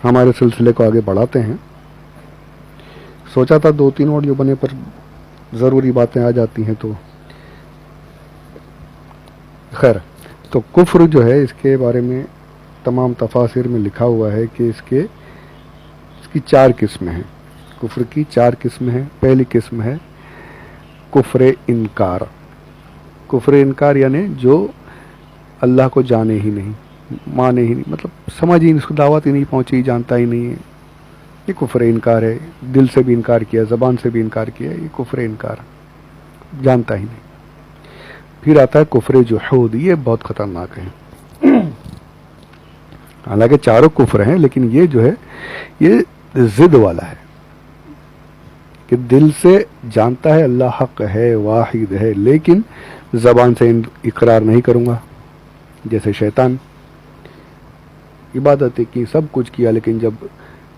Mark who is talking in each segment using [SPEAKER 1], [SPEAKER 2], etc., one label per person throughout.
[SPEAKER 1] ہمارے سلسلے کو آگے بڑھاتے ہیں. سوچا تھا 2-3 آڈیو بنے پر ضروری باتیں آ جاتی ہیں تو خیر. تو کفر جو ہے اس کے بارے میں تمام تفاسیر میں لکھا ہوا ہے کہ اس کی 4 قسمیں ہیں. کفر کی 4 قسمیں ہیں. پہلی قسم ہے کفر انکار. کفر انکار یعنی جو اللہ کو جانے ہی نہیں، مانے ہی نہیں، مطلب سمجھ ہی نہیں، اس کو دعوت ہی نہیں پہنچی، جانتا ہی نہیں ہے. یہ کفر انکار ہے. دل سے بھی انکار کیا، زبان سے بھی انکار کیا، یہ کفر انکار، جانتا ہی نہیں. پھر آتا ہے کفر جحود. یہ بہت خطرناک ہے. حالانکہ چاروں کفر ہیں لیکن یہ جو ہے یہ ضد والا ہے کہ دل سے جانتا ہے اللہ حق ہے، واحد ہے، لیکن زبان سے اقرار نہیں کروں گا. جیسے شیطان، عبادتیں کی، سب کچھ کیا، لیکن جب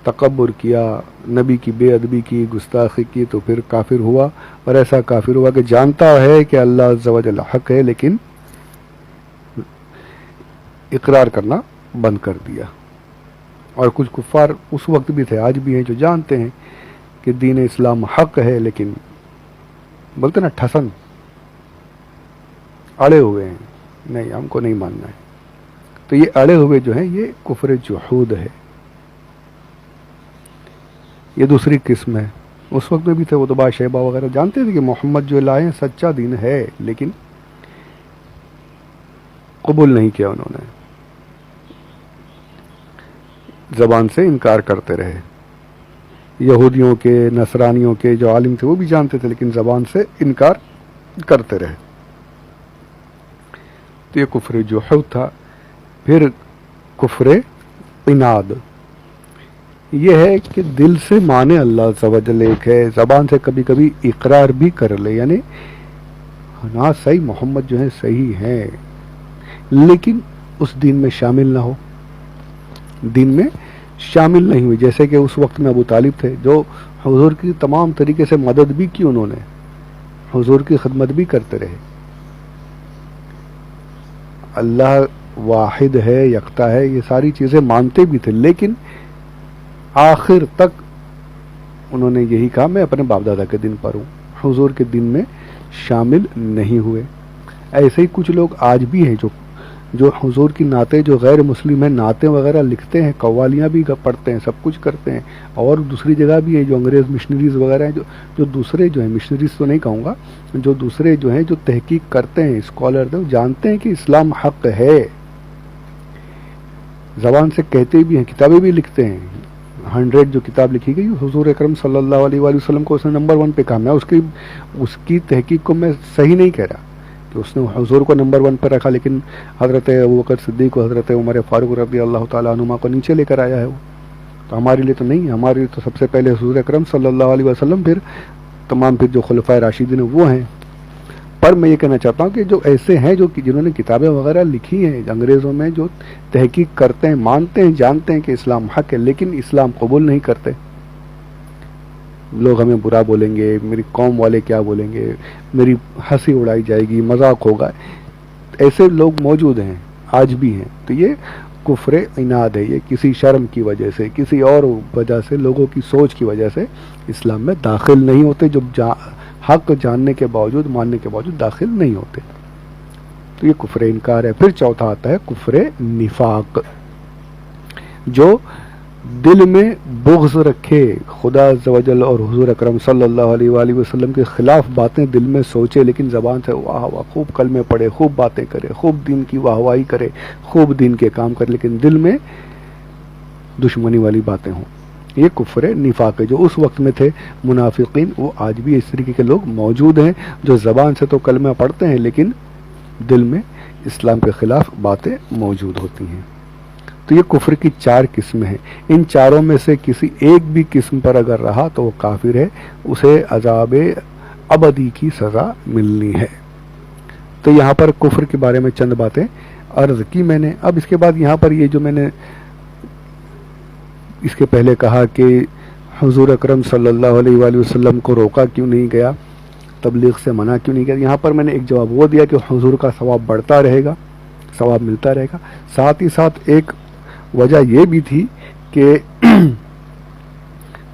[SPEAKER 1] تکبر کیا، نبی کی بے ادبی کی، گستاخی کی، تو پھر کافر ہوا. اور ایسا کافر ہوا کہ جانتا ہے کہ اللہ عز و جل حق ہے لیکن اقرار کرنا بند کر دیا. اور کچھ کفار اس وقت بھی تھے، آج بھی ہیں، جو جانتے ہیں کہ دین اسلام حق ہے لیکن بولتے نا ٹھسن، اڑے ہوئے ہیں، نہیں ہم کو نہیں ماننا ہے. تو یہ اڑے ہوئے جو ہیں یہ کفر جحود ہے. یہ دوسری قسم ہے. اس وقت میں بھی تھے وہ تو شیبہ وغیرہ، جانتے تھے کہ محمد جو لائے سچا دین ہے لیکن قبول نہیں کیا. انہوں نے زبان سے انکار کرتے رہے. یہودیوں کے، نصرانیوں کے جو عالم تھے وہ بھی جانتے تھے لیکن زبان سے انکار کرتے رہے. تو یہ کفر جحود تھا. پھر کفر عناد، یہ ہے کہ دل سے مانے اللہ عز و جل ایک ہے، زبان سے کبھی کبھی اقرار بھی کر لے، یعنی ہاں صحیح محمد جو ہے صحیح ہے لیکن اس دین میں شامل نہ ہو، دین میں شامل نہیں ہوئی. جیسے کہ اس وقت میں ابو طالب تھے جو حضور کی تمام طریقے سے مدد بھی کی، انہوں نے حضور کی خدمت بھی کرتے رہے. اللہ واحد ہے، یکتا ہے، یہ ساری چیزیں مانتے بھی تھے لیکن آخر تک انہوں نے یہی کہا میں اپنے باپ دادا کے دن پر ہوں، حضور کے دن میں شامل نہیں ہوئے. ایسے ہی کچھ لوگ آج بھی ہیں جو حضور کی نعتیں، جو غیر مسلم ہیں، نعتیں وغیرہ لکھتے ہیں، قوالیاں بھی پڑھتے ہیں، سب کچھ کرتے ہیں. اور دوسری جگہ بھی ہے جو انگریز مشنریز وغیرہ ہیں، جو دوسرے جو ہیں، مشنریز تو نہیں کہوں گا، جو دوسرے جو ہیں جو تحقیق کرتے ہیں، اسکالر جانتے ہیں کہ اسلام حق ہے، زبان سے کہتے بھی ہیں، کتابیں بھی لکھتے ہیں. 100 جو کتاب لکھی گئی حضور اکرم صلی اللہ علیہ وآلہ وسلم کو اس نے نمبر 1 پہ کہا. میں اس کی تحقیق کو میں صحیح نہیں کہہ رہا کہ اس نے حضور کو نمبر 1 پہ رکھا، لیکن حضرت ابوبکر صدیق کو، حضرت عمر فاروق رضی اللہ تعالیٰ عنہما کو نیچے لے کر آیا ہے. وہ تو ہمارے لیے تو نہیں ہے، ہمارے لیے تو سب سے پہلے حضور اکرم صلی اللہ علیہ وسلم، پھر تمام پھر جو خلفائے راشدین ہیں وہ ہیں. پر میں یہ کہنا چاہتا ہوں کہ جو ایسے ہیں جنہوں نے کتابیں وغیرہ لکھی ہیں انگریزوں میں، جو تحقیق کرتے ہیں، مانتے ہیں، جانتے ہیں کہ اسلام حق ہے لیکن اسلام قبول نہیں کرتے. لوگ ہمیں برا بولیں گے، میری قوم والے کیا بولیں گے، میری ہنسی اڑائی جائے گی، مذاق ہوگا، ایسے لوگ موجود ہیں، آج بھی ہیں. تو یہ کفر عناد ہے. یہ کسی شرم کی وجہ سے، کسی اور وجہ سے، لوگوں کی سوچ کی وجہ سے اسلام میں داخل نہیں ہوتے، جو حق جاننے کے باوجود، ماننے کے باوجود داخل نہیں ہوتے. تو یہ کفر انکار ہے. پھر چوتھا آتا ہے کفر نفاق، جو دل میں بغض رکھے، خدا عز و جل اور حضور اکرم صلی اللہ علیہ وآلہ وسلم کے خلاف باتیں دل میں سوچے لیکن زبان سے واہ واہ خوب کلمے پڑھے، خوب باتیں کرے، خوب دین کی واہواہی کرے، خوب دین کے کام کرے، لیکن دل میں دشمنی والی باتیں ہوں. یہ کفر نفاق ہے. جو اس وقت میں تھے منافقین، وہ آج بھی اس طریقے کے لوگ موجود ہیں جو زبان سے تو کلمہ پڑھتے ہیں لیکن دل میں اسلام کے خلاف باتیں موجود ہوتی ہیں. تو یہ کفر کی 4 قسمیں ہیں. ان چاروں میں سے کسی ایک بھی قسم پر اگر رہا تو وہ کافر ہے، اسے عذاب ابدی کی سزا ملنی ہے. تو یہاں پر کفر کے بارے میں چند باتیں عرض کی میں نے. اب اس کے بعد یہاں پر یہ جو میں نے اس کے پہلے کہا کہ حضور اکرم صلی اللہ علیہ وآلہ وسلم کو روکا کیوں نہیں گیا، تبلیغ سے منع کیوں نہیں کیا، یہاں پر میں نے ایک جواب وہ دیا کہ حضور کا ثواب بڑھتا رہے گا، ثواب ملتا رہے گا. ساتھ ہی ساتھ ایک وجہ یہ بھی تھی کہ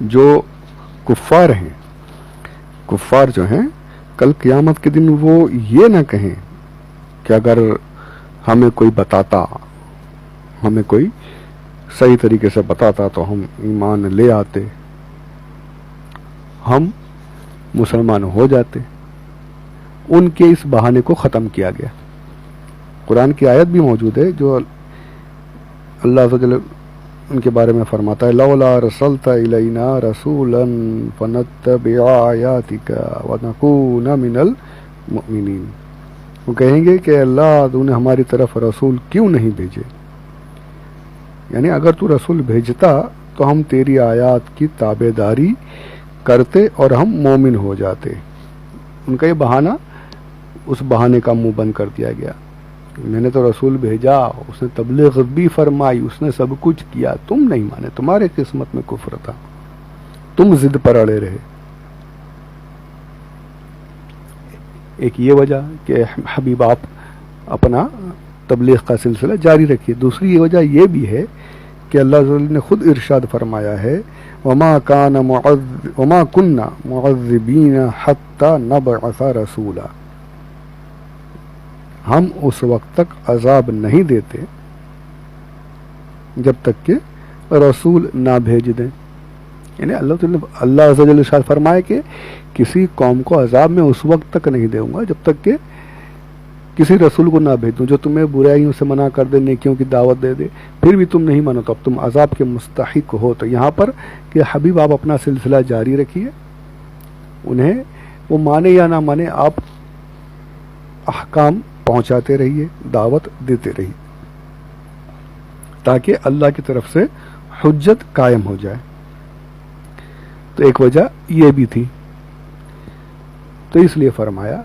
[SPEAKER 1] جو کفار ہیں، کفار جو ہیں کل قیامت کے دن وہ یہ نہ کہیں کہ اگر ہمیں کوئی بتاتا، ہمیں کوئی صحیح طریقے سے بتاتا تو ہم ایمان لے آتے، ہم مسلمان ہو جاتے. ان کے اس بہانے کو ختم کیا گیا. قرآن کی آیت بھی موجود ہے جو اللہ عز و جل ان کے بارے میں فرماتا ہے لولا رسلت الینا رسولا فنتبع آیاتک ونکون من المؤمنین. وہ کہیں گے کہ اللہ تو نے ہماری طرف رسول کیوں نہیں بھیجے، یعنی اگر تو رسول بھیجتا تو ہم تیری آیات کی تابع داری کرتے اور ہم مومن ہو جاتے. ان کا یہ بہانہ، اس بہانے کا منہ بند کر دیا گیا. میں نے تو رسول بھیجا، اس نے تبلیغ بھی فرمائی، اس نے سب کچھ کیا، تم نہیں مانے، تمہارے قسمت میں کفر تھا، تم ضد پر اڑے رہے. ایک یہ وجہ کہ حبیب آپ اپنا تبلیغ کا سلسلہ جاری رکھیے. دوسری یہ وجہ یہ بھی ہے کہ اللہ عز و جل نے خود ارشاد فرمایا ہے وما كنا معذبین حتی نبعث رسولا. ہم اس وقت تک عذاب نہیں دیتے جب تک کہ رسول نہ بھیج دیں. یعنی اللہ عز و جل ارشاد فرمائے کہ کسی قوم کو عذاب میں اس وقت تک نہیں دوں گا جب تک کہ کسی رسول کو نہ بھیج دوں جو تمہیں برائیوں سے منع کر دے، نیکیوں کی دعوت دے دے، پھر بھی تم نہیں مانو تو اب تم عذاب کے مستحق ہو. تو یہاں پر کہ حبیب آپ اپنا سلسلہ جاری رکھیے، انہیں وہ مانے یا نہ مانے آپ احکام پہنچاتے رہیے، دعوت دیتے رہیے تاکہ اللہ کی طرف سے حجت قائم ہو جائے. تو ایک وجہ یہ بھی تھی. تو اس لیے فرمایا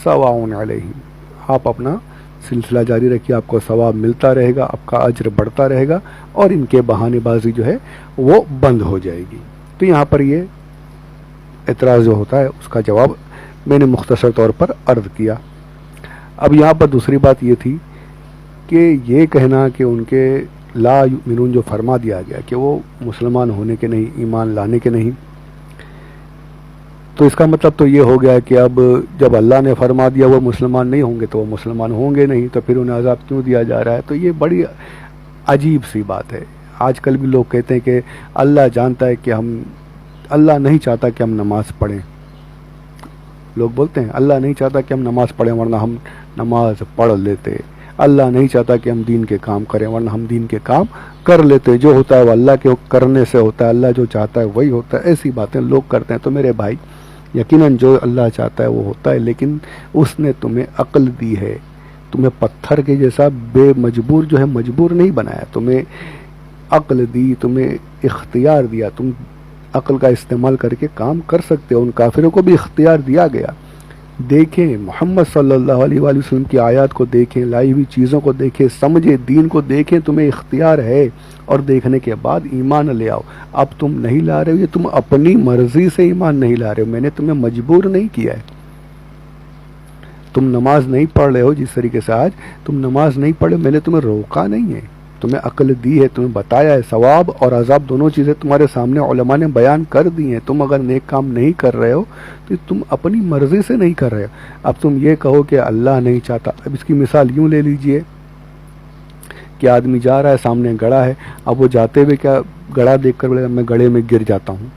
[SPEAKER 1] سواء علیہم، آپ اپنا سلسلہ جاری رکھیے، آپ کو ثواب ملتا رہے گا، آپ کا اجر بڑھتا رہے گا اور ان کے بہانے بازی جو ہے وہ بند ہو جائے گی. تو یہاں پر یہ اعتراض جو ہوتا ہے اس کا جواب میں نے مختصر طور پر عرض کیا. اب یہاں پر دوسری بات یہ تھی کہ یہ کہنا کہ ان کے لا یؤمنون جو فرما دیا گیا کہ وہ مسلمان ہونے کے نہیں، ایمان لانے کے نہیں، تو اس کا مطلب تو یہ ہو گیا کہ اب جب اللہ نے فرما دیا وہ مسلمان نہیں ہوں گے تو وہ مسلمان ہوں گے نہیں، تو پھر انہیں عذاب کیوں دیا جا رہا ہے. تو یہ بڑی عجیب سی بات ہے. آج کل بھی لوگ کہتے ہیں کہ اللہ جانتا ہے کہ اللہ نہیں چاہتا کہ ہم نماز پڑھیں. لوگ بولتے ہیں اللہ نہیں چاہتا کہ ہم نماز پڑھیں ورنہ ہم نماز پڑھ لیتے، اللہ نہیں چاہتا کہ ہم دین کے کام کریں ورنہ ہم دین کے کام کر لیتے، جو ہوتا ہے وہ اللہ کے کرنے سے ہوتا ہے، اللہ جو چاہتا ہے وہی ہوتا ہے. ایسی باتیں لوگ کرتے ہیں. تو میرے بھائی یقیناً جو اللہ چاہتا ہے وہ ہوتا ہے، لیکن اس نے تمہیں عقل دی ہے، تمہیں پتھر کے جیسا بے مجبور جو ہے مجبور نہیں بنایا، تمہیں عقل دی، تمہیں اختیار دیا، تم عقل کا استعمال کر کے کام کر سکتے ہو. ان کافروں کو بھی اختیار دیا گیا. دیکھیں محمد صلی اللہ علیہ وآلہ وسلم کی آیات کو دیکھیں، لائی ہوئی چیزوں کو دیکھیں، سمجھیں، دین کو دیکھیں، تمہیں اختیار ہے اور دیکھنے کے بعد ایمان لے آؤ. اب تم نہیں لا رہے ہو، یہ تم اپنی مرضی سے ایمان نہیں لا رہے ہو، میں نے تمہیں مجبور نہیں کیا ہے. تم نماز نہیں پڑھ رہے ہو جس طریقے سے آج تم نماز نہیں پڑھے، میں نے تمہیں روکا نہیں ہے، تمہیں عقل دی ہے، تمہیں بتایا ہے. ثواب اور عذاب دونوں چیزیں تمہارے سامنے علماء نے بیان کر دی ہیں. تم اگر نیک کام نہیں کر رہے ہو تو تم اپنی مرضی سے نہیں کر رہے ہو. اب تم یہ کہو کہ اللہ نہیں چاہتا. اب اس کی مثال یوں لے لیجئے کہ آدمی جا رہا ہے، سامنے گڑھا ہے، اب وہ جاتے ہوئے کیا گڑھا دیکھ کر بولے میں گڑھے میں گر جاتا ہوں،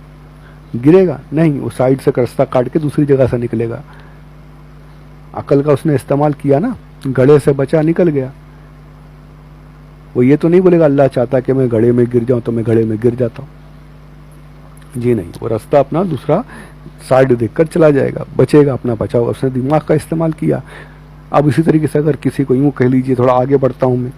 [SPEAKER 1] گرے گا نہیں، وہ سائڈ سے راستہ کاٹ کے دوسری جگہ سے نکلے گا. عقل کا اس نے استعمال کیا نا، گڑھے سے بچا نکل گیا. وہ یہ تو نہیں بولے گا اللہ چاہتا کہ میں گڑھے میں گر جاؤں تو میں گڑھے میں گر جاتا ہوں، جی نہیں، وہ راستہ اپنا دوسرا سائڈ دیکھ کر چلا جائے گا، بچے گا، اپنا بچاؤ. اس نے دماغ کا استعمال کیا. اب اسی طریقے سے اگر کسی کو یوں کہہ لیجئے، تھوڑا آگے بڑھتا ہوں میں،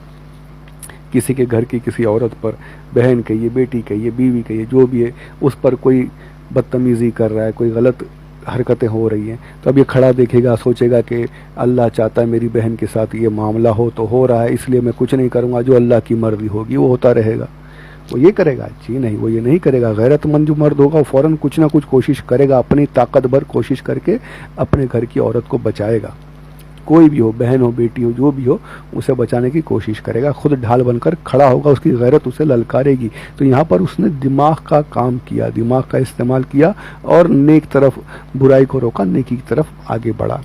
[SPEAKER 1] کسی کے گھر کی کسی عورت پر، بہن کہیے، بیٹی کہیے، بیوی کہیے، جو بھی ہے، اس پر کوئی بدتمیزی کر رہا ہے، کوئی غلط حرکتیں ہو رہی ہیں، تو اب یہ کھڑا دیکھے گا، سوچے گا کہ اللہ چاہتا ہے میری بہن کے ساتھ یہ معاملہ ہو تو ہو رہا ہے، اس لیے میں کچھ نہیں کروں گا، جو اللہ کی مرضی ہوگی وہ ہوتا رہے گا. وہ یہ کرے گا؟ جی نہیں، وہ یہ نہیں کرے گا. غیرت مند جو مرد ہوگا وہ فوراً کچھ نہ کچھ کوشش کرے گا، اپنی طاقت بھر کوشش کر کے اپنے گھر کی عورت کو بچائے گا، کوئی بھی ہو, بہن ہو, بیٹی ہو, جو بھی ہو, اسے بچانے کی کوشش کرے گا, خود ڈھال بن کر کھڑا ہوگا, اس کی غیرت اسے للکارے گی. تو یہاں پر اس نے دماغ کا کام کیا, دماغ کا استعمال کیا اور نیک طرف برائی کو روکا, نیکی کی طرف آگے بڑھا.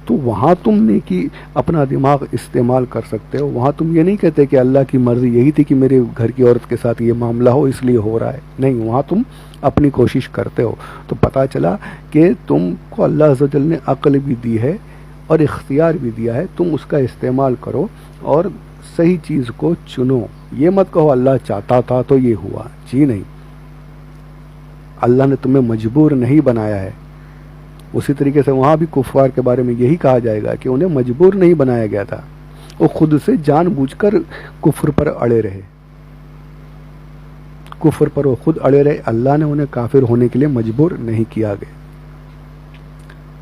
[SPEAKER 1] تو وہاں تم نیکی اپنا دماغ استعمال کر سکتے ہو. وہاں تم یہ نہیں کہتے کہ اللہ کی مرضی یہی تھی کہ میرے گھر کی عورت کے ساتھ یہ معاملہ ہو اس لیے ہو رہا ہے, نہیں, وہاں تم اپنی کوشش کرتے ہو. تو پتہ چلا کہ تم کو اللہ عز و جل نے عقل بھی دی ہے اور اختیار بھی دیا ہے, تم اس کا استعمال کرو اور صحیح چیز کو چنو. یہ مت کہو اللہ چاہتا تھا تو یہ ہوا, جی نہیں, اللہ نے تمہیں مجبور نہیں بنایا ہے. اسی طریقے سے وہاں بھی کفار کے بارے میں یہی کہا جائے گا کہ انہیں مجبور نہیں بنایا گیا تھا, وہ خود سے جان بوجھ کر کفر پر اڑے رہے, کفر پر وہ خود اڑے رہے, اللہ نے انہیں کافر ہونے کے لیے مجبور نہیں کیا گیا.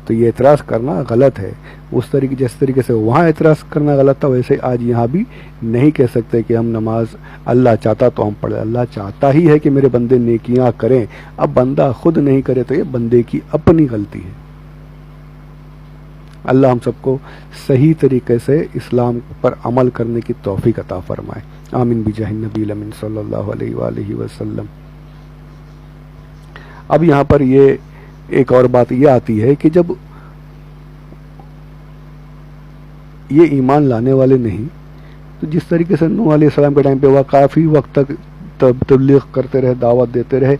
[SPEAKER 1] تو یہ اعتراض کرنا غلط ہے. اس طریقے جس طریقے سے وہاں اعتراض کرنا غلط تھا, ویسے آج یہاں بھی نہیں کہہ سکتے کہ ہم نماز اللہ چاہتا تو ہم پڑھیں. اللہ چاہتا ہی ہے کہ میرے بندے نیکیاں کریں, اب بندہ خود نہیں کرے تو یہ بندے کی اپنی غلطی ہے. اللہ ہم سب کو صحیح طریقے سے اسلام پر عمل کرنے کی توفیق عطا فرمائے. آمین بجاہ النبی الامین صلی اللہ علیہ وآلہ وسلم. اب یہاں پر یہ ایک اور بات یہ آتی ہے کہ جب یہ ایمان لانے والے نہیں, تو جس طریقے سے نوح علیہ السلام کے ٹائم پہ وہ کافی وقت تک تبلیغ کرتے رہے, دعوت دیتے رہے,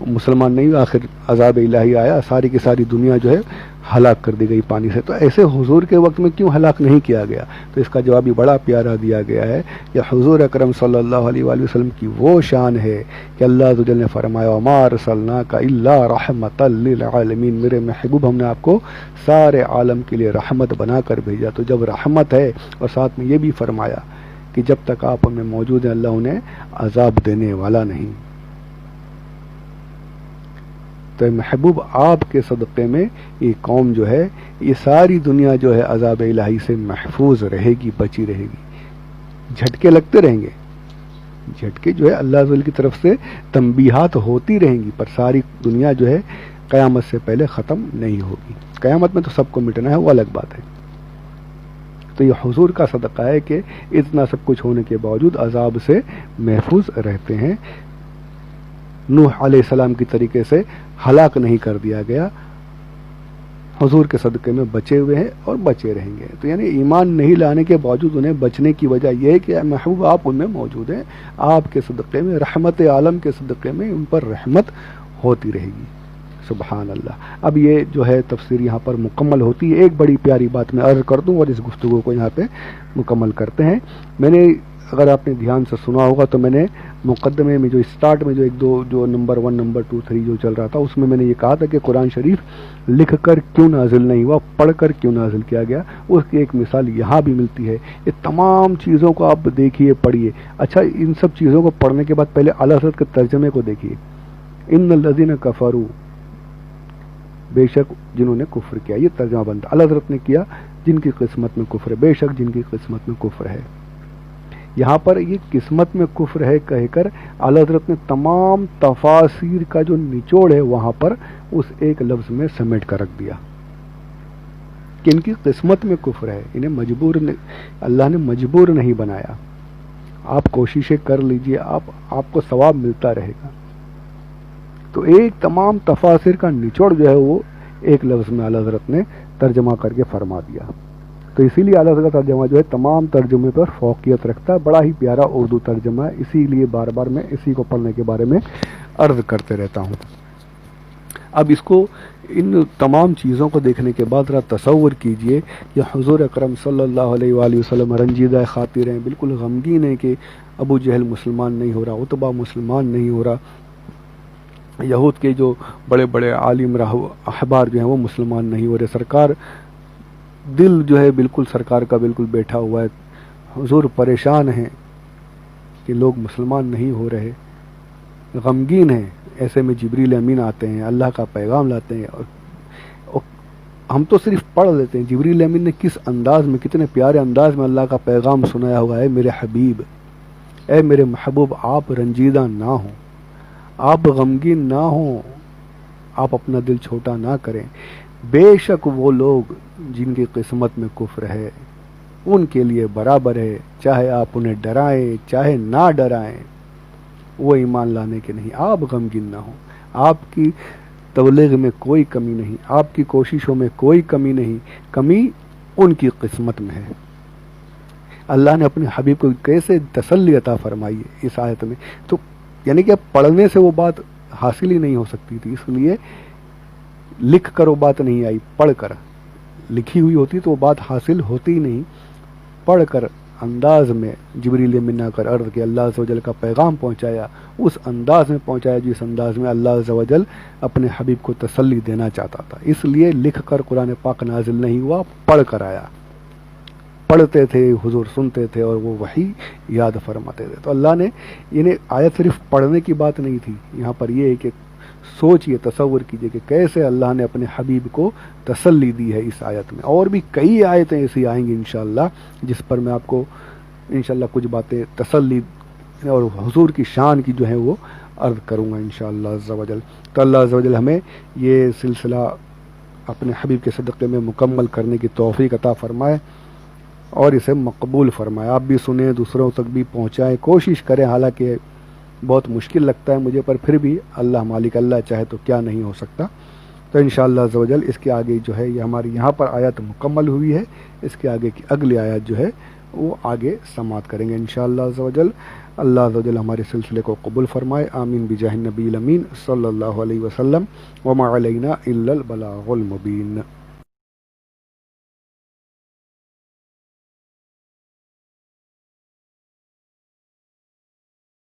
[SPEAKER 1] مسلمان نہیں, آخر عذاب الہی آیا, ساری کی ساری دنیا جو ہے ہلاک کر دی گئی پانی سے. تو ایسے حضور کے وقت میں کیوں ہلاک نہیں کیا گیا؟ تو اس کا جواب بھی بڑا پیارا دیا گیا ہے. یہ حضور اکرم صلی اللہ علیہ وآلہ وسلم کی وہ شان ہے کہ اللہ عز و جل نے فرمایا وما ارسلناک الا رحمۃ للعالمین, میرے محبوب ہم نے آپ کو سارے عالم کے لیے رحمت بنا کر بھیجا. تو جب رحمت ہے اور ساتھ میں یہ بھی فرمایا کہ جب تک آپ ان میں موجود ہیں اللہ انہیں عذاب دینے والا نہیں. تو محبوب آپ کے صدقے میں یہ قوم جو ہے, یہ ساری دنیا جو ہے عذاب الہی سے محفوظ رہے گی, بچی رہے گی. جھٹکے لگتے رہیں گے, جھٹکے جو ہے اللہ عز و جل کی طرف سے تنبیہات ہوتی رہیں گی, پر ساری دنیا جو ہے قیامت سے پہلے ختم نہیں ہوگی. قیامت میں تو سب کو مٹنا ہے, وہ الگ بات ہے. تو یہ حضور کا صدقہ ہے کہ اتنا سب کچھ ہونے کے باوجود عذاب سے محفوظ رہتے ہیں. نوح علیہ السلام کی طریقے سے ہلاک نہیں کر دیا گیا, حضور کے صدقے میں بچے ہوئے ہیں اور بچے رہیں گے. تو یعنی ایمان نہیں لانے کے باوجود انہیں بچنے کی وجہ یہ ہے کہ محبوب آپ ان میں موجود ہیں, آپ کے صدقے میں, رحمت عالم کے صدقے میں ان پر رحمت ہوتی رہے گی. سبحان اللہ. اب یہ جو ہے تفسیر یہاں پر مکمل ہوتی ہے. ایک بڑی پیاری بات میں عرض کر دوں اور اس گفتگو کو یہاں پہ مکمل کرتے ہیں. میں نے, اگر آپ نے دھیان سے سنا ہوگا تو میں نے مقدمے میں جو اسٹارٹ میں جو ایک دو جو نمبر 1 نمبر 2 3 جو چل رہا تھا اس میں نے یہ کہا تھا کہ قرآن شریف لکھ کر کیوں نازل نہیں ہوا, پڑھ کر کیوں نازل کیا گیا. اس کی ایک مثال یہاں بھی ملتی ہے. یہ تمام چیزوں کو آپ دیکھیے, پڑھیے. اچھا, ان سب چیزوں کو پڑھنے کے بعد پہلے اعلیٰ حضرت کے ترجمے کو دیکھیے. ان الذین کفروا, بے شک جنہوں نے کفر کیا, یہ ترجمہ بنتا. اعلیٰ حضرت نے کیا جن کی قسمت میں کفر ہے, بے شک جن کی قسمت میں کفر ہے. یہاں پر یہ قسمت میں کفر ہے کہہ کر اعلیٰ حضرت نے تمام تفاسیر کا جو نچوڑ ہے وہاں پر اس ایک لفظ میں سمیٹ کر رکھ دیا کہ ان کی قسمت میں کفر ہے, انہیں مجبور اللہ نے مجبور نہیں بنایا. آپ کوششیں کر لیجئے, آپ کو ثواب ملتا رہے گا. تو ایک تمام تفاسیر کا نچوڑ جو ہے وہ ایک لفظ میں اعلیٰ حضرت نے ترجمہ کر کے فرما دیا. تو اسی لیے اعلیٰ حضرت کا ترجمہ جو ہے تمام ترجمے پر فوقیت رکھتا ہے. بڑا ہی پیارا اردو ترجمہ ہے, اسی لیے بار بار میں اسی کو پڑھنے کے بارے میں عرض کرتے رہتا ہوں. اب اس کو, ان تمام چیزوں کو دیکھنے کے بعد ذرا تصور کیجئے یہ حضور اکرم صلی اللہ علیہ وآلہ وسلم رنجیدہ خاطر ہیں, بالکل غمگین ہیں کہ ابو جہل مسلمان نہیں ہو رہا, عتبہ مسلمان نہیں ہو رہا, یہود کے جو بڑے بڑے عالم احبار جو ہیں وہ مسلمان نہیں ہو رہے. سرکار دل جو ہے بالکل سرکار کا بالکل بیٹھا ہوا ہے, حضور پریشان ہیں کہ لوگ مسلمان نہیں ہو رہے, غمگین ہیں. ایسے میں جبریل امین آتے ہیں, اللہ کا پیغام لاتے ہیں, اور ہم تو صرف پڑھ لیتے ہیں. جبریل امین نے کس انداز میں, کتنے پیارے انداز میں اللہ کا پیغام سنایا ہوا ہے. میرے حبیب, اے میرے محبوب, آپ رنجیدہ نہ ہوں, آپ غمگین نہ ہوں, آپ اپنا دل چھوٹا نہ کریں. بے شک وہ لوگ جن کی قسمت میں کفر ہے ان کے لیے برابر ہے، چاہے آپ انہیں ڈرائیں چاہے نہ ڈرائیں، وہ ایمان لانے کے نہیں، آپ غمگین نہ ہوں، آپ کی تبلیغ میں کوئی کمی نہیں، آپ کی کوششوں میں کوئی کمی نہیں، کمی ان کی قسمت میں ہے۔ اللہ نے اپنے حبیب کو کیسے تسلی عطا فرمائی ہے اس آیت میں، تو یعنی کہ پڑھنے سے وہ بات حاصل ہی نہیں ہو سکتی تھی، اس لیے لکھ کر وہ بات نہیں آئی، پڑھ کر لکھی ہوئی ہوتی تو وہ بات حاصل ہوتی ہی نہیں، پڑھ کر انداز میں جبریل امین آ کر عرض کہ اللہ عز و جل کا پیغام پہنچایا، اس انداز میں پہنچایا جس انداز میں اللہ عز و جل اپنے حبیب کو تسلی دینا چاہتا تھا، اس لیے لکھ کر قرآن پاک نازل نہیں ہوا، پڑھ کر آیا، پڑھتے تھے حضور، سنتے تھے اور وہ وحی یاد فرماتے تھے۔ تو اللہ نے انہیں آیت صرف پڑھنے کی بات نہیں تھی، یہاں پر یہ ہے کہ سوچئے، تصور کیجئے کہ کیسے اللہ نے اپنے حبیب کو تسلی دی ہے اس آیت میں، اور بھی کئی آیتیں ایسی آئیں گی انشاءاللہ جس پر میں آپ کو انشاءاللہ کچھ باتیں تسلی اور حضور کی شان کی جو ہے وہ عرض کروں گا انشاءاللہ عز و جل۔ تو اللہ عز و جل ہمیں یہ سلسلہ اپنے حبیب کے صدقے میں مکمل کرنے کی توفیق عطا فرمائے اور اسے مقبول فرمائے، آپ بھی سنیں، دوسروں تک بھی پہنچائیں، کوشش کریں، حالانکہ بہت مشکل لگتا ہے مجھے، پر پھر بھی اللہ مالک اللہ چاہے تو کیا نہیں ہو سکتا۔ تو انشاءاللہ عز و جل اس کے آگے جو ہے یہ ہماری یہاں پر آیت مکمل ہوئی ہے، اس کے آگے کی اگلی آیت جو ہے وہ آگے سماعت کریں گے انشاءاللہ عز و جل۔ اللہ عز و جل ہمارے سلسلے کو قبول فرمائے، آمین بجاہ النبی الامین صلی اللہ علیہ وسلم، وما علینا الا البلاغ المبین۔